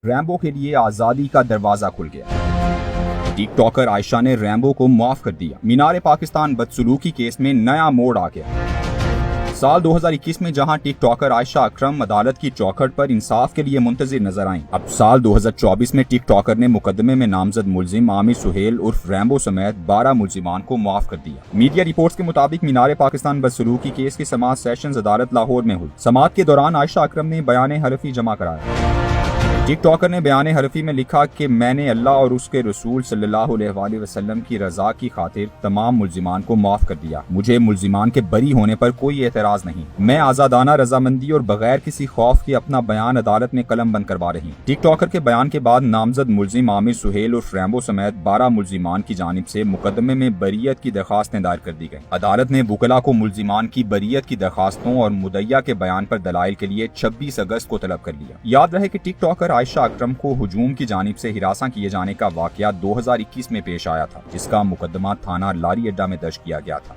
Rambo کے لیے آزادی کا دروازہ کھل گیا۔ ٹک ٹاکر عائشہ نے ریمبو کو معاف کر دیا۔ مینار پاکستان بدسلوکی کیس میں نیا موڑ آ گیا۔ سال 2021 میں جہاں ٹک ٹاکر عائشہ اکرم عدالت کی چوکھٹ پر انصاف کے لیے منتظر نظر آئیں، اب سال 2024 میں ٹک ٹاکر نے مقدمے میں نامزد ملزم عامر سہیل عرف ریمبو سمیت 12 ملزمان کو معاف کر دیا۔ میڈیا رپورٹس کے مطابق مینار پاکستان بدسلوکی کیس کی سماعت سیشنز عدالت لاہور میں ہوئی۔ سماعت کے دوران عائشہ اکرم نے بیان حلفی جمع کرایا۔ ٹک ٹاکر نے بیان حلفی میں لکھا کہ میں نے اللہ اور اس کے رسول صلی اللہ علیہ وآلہ وسلم کی رضا کی خاطر تمام ملزمان کو معاف کر دیا۔ مجھے ملزمان کے بری ہونے پر کوئی اعتراض نہیں۔ میں آزادانہ رضامندی اور بغیر کسی خوف کے اپنا بیان عدالت میں قلم بند کروا رہی ہوں۔ ٹک ٹاکر کے بیان کے بعد نامزد ملزم عامر سہیل اور ریمبو سمیت 12 ملزمان کی جانب سے مقدمے میں بریت کی درخواستیں دائر کر دی گئیں۔ عدالت نے وکلاء کو ملزمان کی بریت کی درخواستوں اور مدعیہ کے بیان پر دلائل کے لیے 26 اگست کو طلب کر لیا۔ یاد رہے کہ ٹک ٹاکر عائشہ اکرم کو ہجوم کی جانب سے ہراساں کیے جانے کا واقعہ 2021 میں پیش آیا تھا، جس کا مقدمہ تھانہ لاری اڈا میں درج کیا گیا تھا۔